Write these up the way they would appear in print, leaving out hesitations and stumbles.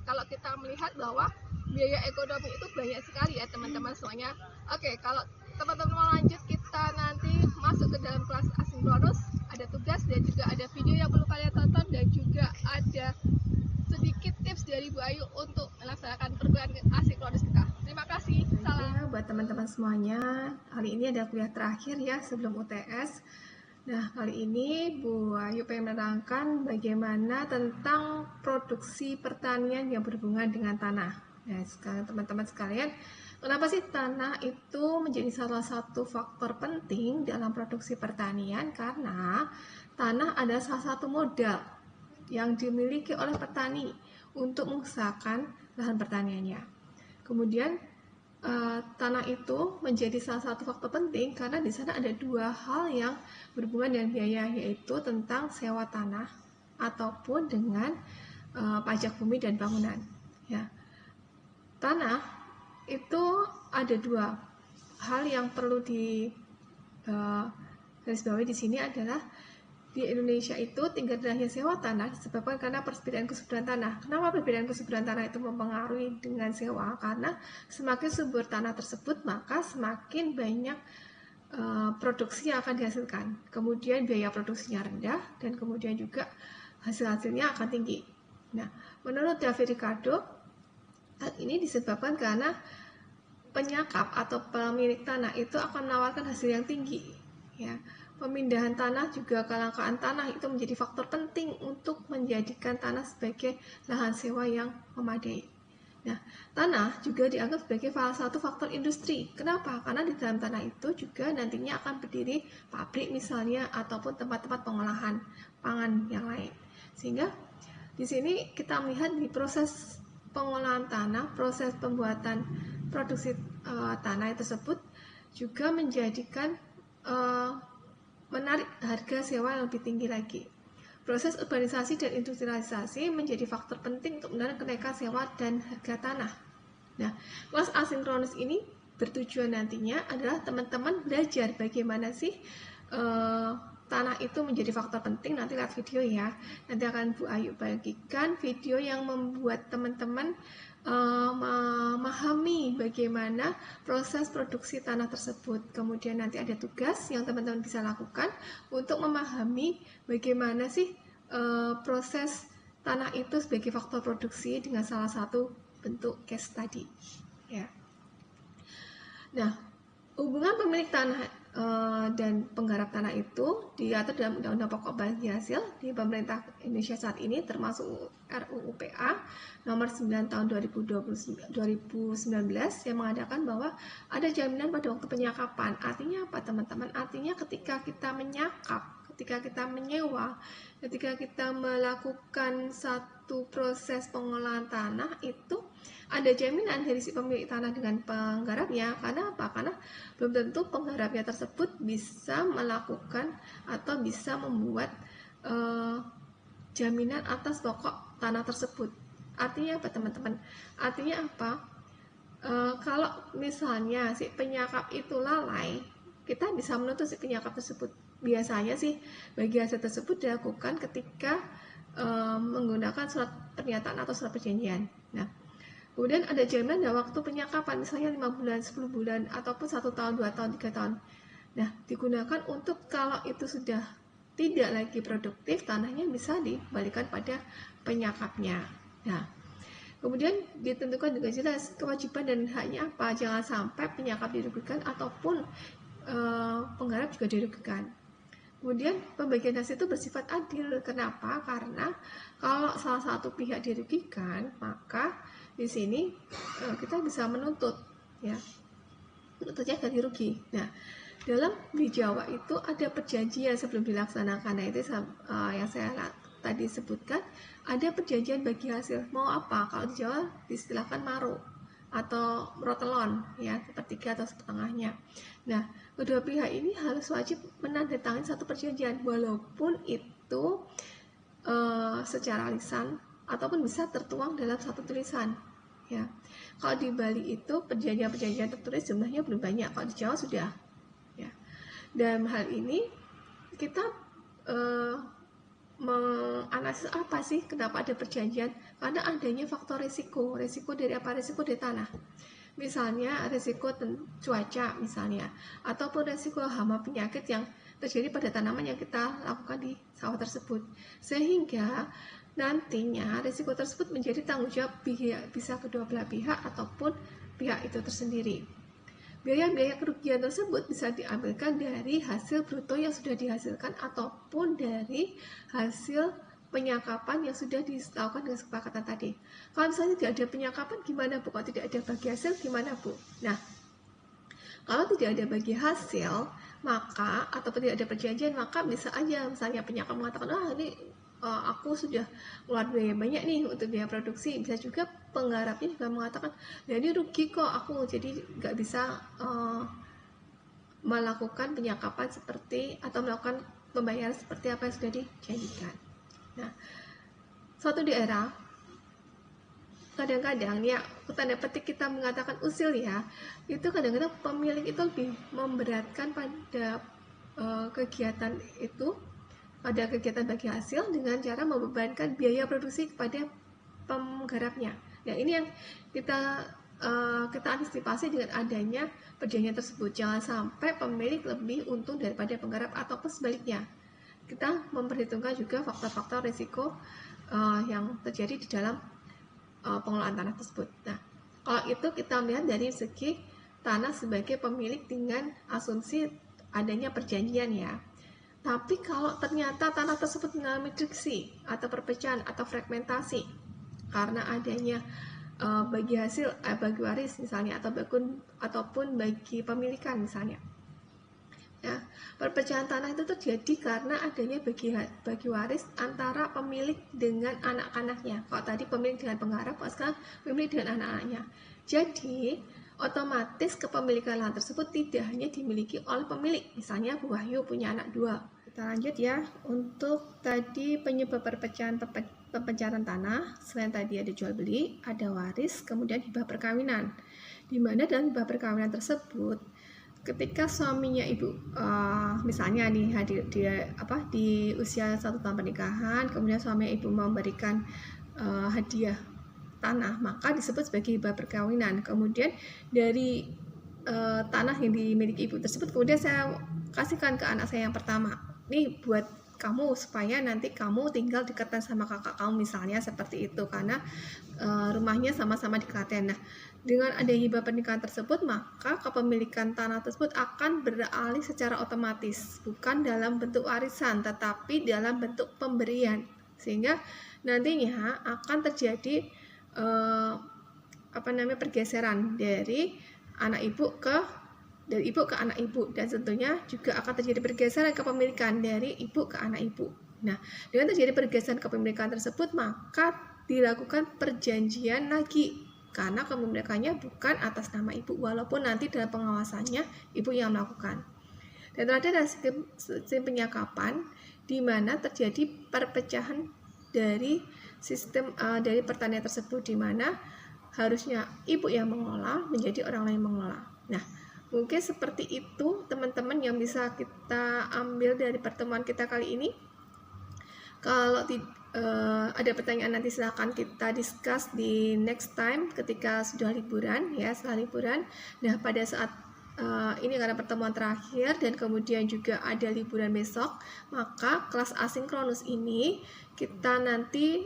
kalau kita melihat bahwa biaya ekonomi itu banyak sekali ya teman-teman semuanya. Oke, kalau teman-teman mau lanjut, kita nanti masuk ke dalam kelas asinkronus, ada tugas dan juga ada video yang perlu kalian tonton, dan juga ada sedikit tips dari Bu Ayu untuk melaksanakan perkuliahan asinkronus kita. Terima kasih. Salam. Ya, buat teman-teman semuanya, kali ini ada kuliah terakhir ya sebelum UTS. Nah, kali ini Bu Ayu pengen menerangkan bagaimana tentang produksi pertanian yang berhubungan dengan tanah. Nah, sekarang teman-teman sekalian, kenapa sih tanah itu menjadi salah satu faktor penting dalam produksi pertanian? Karena tanah adalah salah satu modal yang dimiliki oleh petani untuk mengusahakan lahan pertaniannya. Kemudian tanah itu menjadi salah satu faktor penting karena di sana ada dua hal yang berhubungan dengan biaya, yaitu tentang sewa tanah ataupun dengan pajak bumi dan bangunan. Ya. Tanah itu ada dua hal yang perlu di garis bawahi di sini adalah di Indonesia itu tingkat rendahnya sewa tanah disebabkan karena perbedaan kesuburan tanah. Kenapa perbedaan kesuburan tanah itu mempengaruhi dengan sewa? Karena semakin subur tanah tersebut, maka semakin banyak produksi yang akan dihasilkan. Kemudian biaya produksinya rendah dan kemudian juga hasil-hasilnya akan tinggi. Nah, menurut David Ricardo, hal ini disebabkan karena penyakap atau pemilik tanah itu akan menawarkan hasil yang tinggi. Ya. Pemindahan tanah juga kelangkaan tanah itu menjadi faktor penting untuk menjadikan tanah sebagai lahan sewa yang memadai. Nah, tanah juga dianggap sebagai salah satu faktor industri. Kenapa? Karena di dalam tanah itu juga nantinya akan berdiri pabrik misalnya ataupun tempat-tempat pengolahan pangan yang lain. Sehingga di sini kita melihat di proses pengolahan tanah, proses pembuatan produksi tanah tersebut juga menjadikan menarik harga sewa yang lebih tinggi lagi. Proses urbanisasi dan industrialisasi menjadi faktor penting untuk menarik kenaikan sewa dan harga tanah. Nah, kelas asinkronus ini bertujuan nantinya adalah teman-teman belajar bagaimana sih tanah itu menjadi faktor penting. Nanti lihat video ya. Nanti akan Bu Ayu bagikan video yang membuat teman-teman memahami bagaimana proses produksi tanah tersebut. Kemudian nanti ada tugas yang teman-teman bisa lakukan untuk memahami bagaimana sih proses tanah itu sebagai faktor produksi dengan salah satu bentuk case study. Ya. Nah, hubungan pemilik tanah dan penggarap tanah itu diatur dalam Undang-Undang Pokok Bagi Hasil di pemerintah Indonesia saat ini, termasuk RUU PA nomor 9 tahun 2019 yang mengadakan bahwa ada jaminan pada waktu penyakapan. Artinya apa teman-teman? Artinya ketika kita menyakap, ketika kita menyewa, ketika kita melakukan satu proses pengolahan tanah itu ada jaminan dari si pemilik tanah dengan penggarapnya. Karena apa? Karena belum tentu penggarapnya tersebut bisa melakukan atau bisa membuat jaminan atas pokok tanah tersebut. Artinya apa teman-teman? Artinya apa? Kalau misalnya si penyakap itu lalai, kita bisa menuntut si penyakap tersebut. Biasanya sih bagi hasil tersebut dilakukan ketika menggunakan surat pernyataan atau surat perjanjian. Nah, kemudian ada jaminan dalam waktu penyakapan, misalnya 5 bulan, 10 bulan, ataupun 1 tahun, 2 tahun, 3 tahun. Nah, digunakan untuk kalau itu sudah tidak lagi produktif, tanahnya bisa dikembalikan pada penyakapnya. Nah, kemudian ditentukan dengan jelas kewajiban dan haknya apa. Jangan sampai penyakap dirugikan ataupun penggarap juga dirugikan. Kemudian pembagian hasil itu bersifat adil. Kenapa? Karena kalau salah satu pihak dirugikan, maka di sini kita bisa menuntut, ya, menuntutnya ganti rugi. Nah, dalam di Jawa itu ada perjanjian sebelum dilaksanakan. Nah, itu yang saya tadi sebutkan, ada perjanjian bagi hasil. Mau apa? Kalau di Jawa diistilahkan maro atau rotelon, ya, sepertiga atau setengahnya. Nah, kedua pihak ini harus wajib menandatangani satu perjanjian, walaupun itu secara lisan ataupun bisa tertuang dalam satu tulisan. Ya, kalau di Bali itu perjanjian-perjanjian tertulis jumlahnya belum banyak. Kalau di Jawa sudah. Ya, dalam hal ini kita menganalisis apa sih kenapa ada perjanjian. karena adanya faktor risiko. Risiko dari apa? Risiko dari tanah. Misalnya risiko cuaca misalnya, ataupun risiko hama penyakit yang terjadi pada tanaman yang kita lakukan di sawah tersebut. Sehingga nantinya risiko tersebut menjadi tanggung jawab bisa kedua belah pihak ataupun pihak itu tersendiri. Biaya-biaya kerugian tersebut bisa diambilkan dari hasil bruto yang sudah dihasilkan ataupun dari hasil penyakapan yang sudah dilakukan dengan kesepakatan tadi. Kalau misalnya tidak ada penyakapan, gimana Bu? Kalau tidak ada bagi hasil, gimana Bu? Nah, kalau tidak ada bagi hasil, maka ataupun tidak ada perjanjian, maka bisa aja misalnya penyakap mengatakan, ini aku sudah keluar biaya banyak nih untuk biaya produksi. Bisa juga penggarapnya juga mengatakan, ya ini rugi kok aku, jadi nggak bisa melakukan penyakapan seperti atau melakukan pembayaran seperti apa yang sudah dijanjikan. Nah, suatu daerah kadang-kadang ya tanda petik kita mengatakan usil ya, itu kadang-kadang pemilik itu lebih memberatkan pada kegiatan itu, pada kegiatan bagi hasil dengan cara membebankan biaya produksi kepada penggarapnya. Nah, ini yang kita antisipasi dengan adanya perjanjian tersebut. Jangan sampai pemilik lebih untung daripada penggarap ataupun sebaliknya. Kita memperhitungkan juga faktor-faktor risiko yang terjadi di dalam pengelolaan tanah tersebut. Nah, kalau itu kita melihat dari segi tanah sebagai pemilik dengan asumsi adanya perjanjian ya. Tapi kalau ternyata tanah tersebut mengalami friksi atau perpecahan atau fragmentasi karena adanya bagi hasil, bagi waris misalnya, ataupun bagi pemilikan misalnya. Ya, perpecahan tanah itu terjadi karena adanya bagi waris antara pemilik dengan anak-anaknya. Kalau tadi pemilik dengan penggarap, sekarang pemilik dengan anak-anaknya. Jadi otomatis kepemilikan lahan tersebut tidak hanya dimiliki oleh pemilik. Misalnya Bu Wahyu punya anak 2. Kita lanjut ya. Untuk tadi penyebab perpecahan tanah, selain tadi ada jual beli, ada waris, kemudian hibah perkawinan. Di mana dalam hibah perkawinan tersebut, ketika suaminya ibu misalnya nih di usia 1 tahun pernikahan, kemudian suaminya ibu memberikan hadiah tanah, maka disebut sebagai hibah perkawinan. Kemudian dari tanah yang dimiliki ibu tersebut kemudian saya kasihkan ke anak saya yang pertama, nih buat kamu supaya nanti kamu tinggal dekatan sama kakak kamu misalnya, seperti itu, karena rumahnya sama-sama di Klaten. Nah, dengan ada hibah pernikahan tersebut, maka kepemilikan tanah tersebut akan beralih secara otomatis, bukan dalam bentuk warisan tetapi dalam bentuk pemberian, sehingga nantinya akan terjadi pergeseran dari ibu ke anak ibu, dan tentunya juga akan terjadi pergeseran kepemilikan dari ibu ke anak ibu. Nah, dengan terjadi pergeseran kepemilikan tersebut, maka dilakukan perjanjian lagi karena kepemilikannya bukan atas nama ibu, walaupun nanti dalam pengawasannya ibu yang melakukan. Dan ada sistem penyakapan di mana terjadi perpecahan dari sistem dari pertanian tersebut, di mana harusnya ibu yang mengelola menjadi orang lain mengelola. Nah, mungkin seperti itu teman-teman yang bisa kita ambil dari pertemuan kita kali ini. Kalau ada pertanyaan nanti silahkan kita discuss di next time ketika sudah liburan ya, setelah liburan. Nah, pada saat ini karena pertemuan terakhir dan kemudian juga ada liburan besok, maka kelas asinkronus ini kita nanti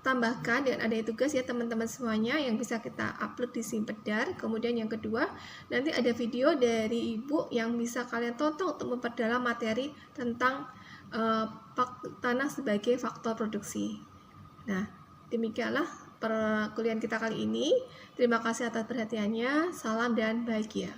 tambahkan dengan adanya tugas ya teman-teman semuanya yang bisa kita upload di Simpedar. Kemudian yang kedua, nanti ada video dari Ibu yang bisa kalian tonton untuk memperdalam materi tentang tanah sebagai faktor produksi. Nah, demikianlah perkuliahan kita kali ini. Terima kasih atas perhatiannya. Salam dan bahagia.